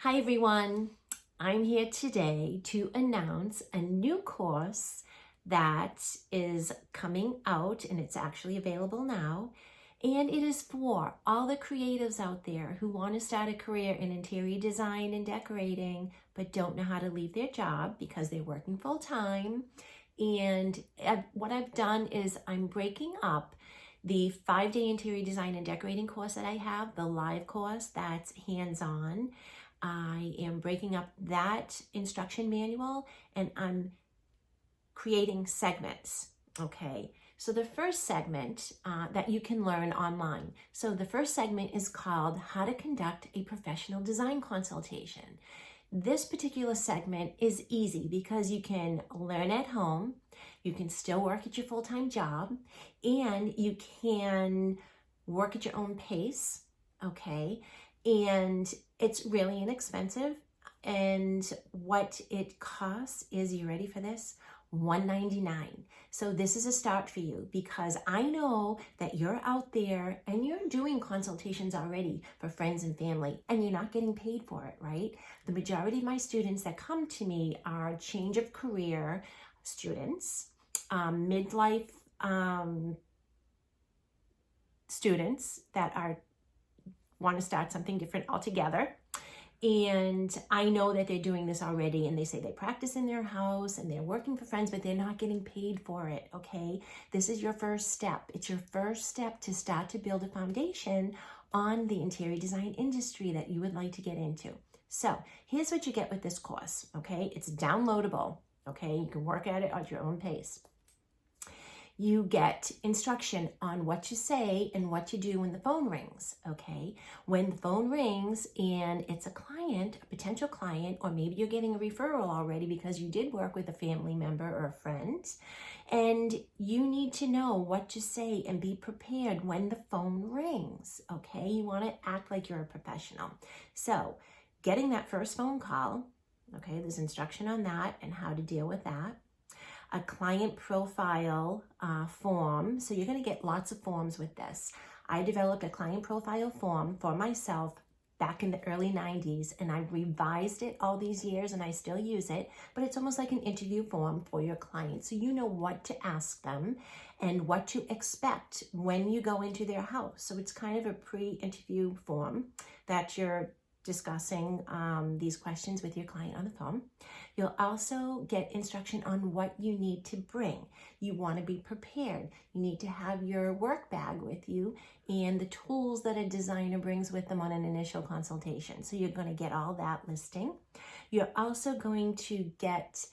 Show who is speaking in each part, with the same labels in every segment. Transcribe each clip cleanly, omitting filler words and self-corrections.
Speaker 1: Hi everyone, I'm here today to announce a new course that is coming out, and it's actually available now, and it is for all the creatives out there who want to start a career in interior design and decorating but don't know how to leave their job because they're working full-time. And what I've done is I'm breaking up the 5-day interior design and decorating course that I have, the live course that's hands-on. I am breaking up that instruction manual and I'm creating segments, okay? So the first segment that you can learn online. So the first segment is called How to Conduct a Professional Design Consultation. This particular segment is easy because you can learn at home, you can still work at your full-time job, and you can work at your own pace, okay? And it's really inexpensive. And what it costs is, you ready for this? $199. So this is a start for you because I know that you're out there and you're doing consultations already for friends and family and you're not getting paid for it, right? The majority of my students that come to me are change of career students, midlife students that want to start something different altogether. And I know that they're doing this already, and they say they practice in their house and they're working for friends, but they're not getting paid for it, okay? This is your first step. It's your first step to start to build a foundation on the interior design industry that you would like to get into. So here's what you get with this course, okay? It's downloadable, okay? You can work at it at your own pace. You get instruction on what to say and what to do when the phone rings, okay? When the phone rings and it's a client, a potential client, or maybe you're getting a referral already because you did work with a family member or a friend, and you need to know what to say and be prepared when the phone rings, okay? You want to act like you're a professional. So getting that first phone call, okay, there's instruction on that and how to deal with that. A client profile form. So you're going to get lots of forms with this. I developed a client profile form for myself back in the early 90s, and I've revised it all these years and I still use it, but it's almost like an interview form for your client. So you know what to ask them and what to expect when you go into their house. So it's kind of a pre-interview form that you're discussing these questions with your client on the phone. You'll also get instruction on what you need to bring. You want to be prepared. You need to have your work bag with you and the tools that a designer brings with them on an initial consultation. So you're going to get all that listing. You're also going to get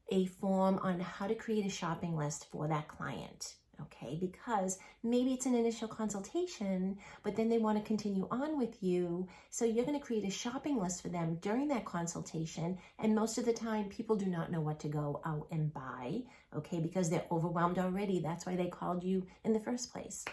Speaker 1: a form on how to create a shopping list for that client. Okay, because maybe it's an initial consultation, but then they want to continue on with you. So you're going to create a shopping list for them during that consultation. And most of the time, people do not know what to go out and buy, okay, because they're overwhelmed already. That's why they called you in the first place.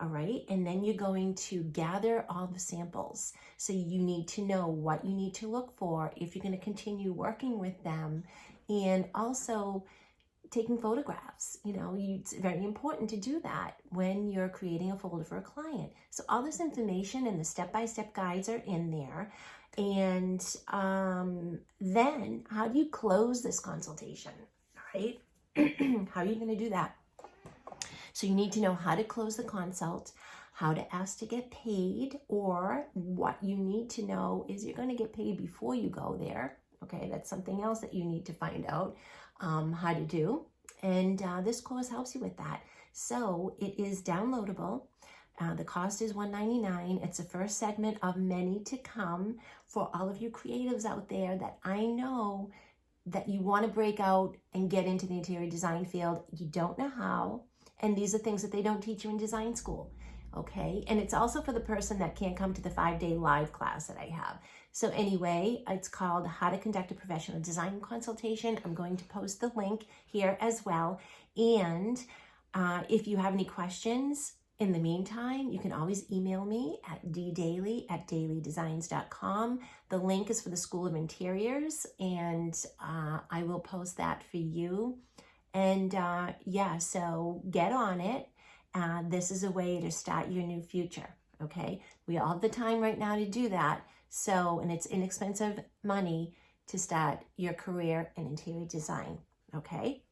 Speaker 1: All right, and then you're going to gather all the samples. So you need to know what you need to look for if you're going to continue working with them, and also taking photographs. It's very important to do that when you're creating a folder for a client. So all this information and the step-by-step guides are in there. And then how do you close this consultation, right? How are you going to do that? So you need to know how to close the consult, how to ask to get paid, or what you need to know is you're going to get paid before you go there. Okay, that's something else that you need to find out how to do. And this course helps you with that. So it is downloadable. The cost is $199. It's the first segment of many to come for all of you creatives out there that I know that you want to break out and get into the interior design field. You don't know how. And these are things that they don't teach you in design school. Okay, and it's also for the person that can't come to the 5-day live class that I have. So anyway, it's called How to Conduct a Professional Design Consultation. I'm going to post the link here as well. And if you have any questions in the meantime, you can always email me at ddaily@dailydesigns.com. The link is for the School of Interiors, and I will post that for you. And yeah, so get on it. This is a way to start your new future, okay? We all have the time right now to do that. So, and it's inexpensive money to start your career in interior design, okay?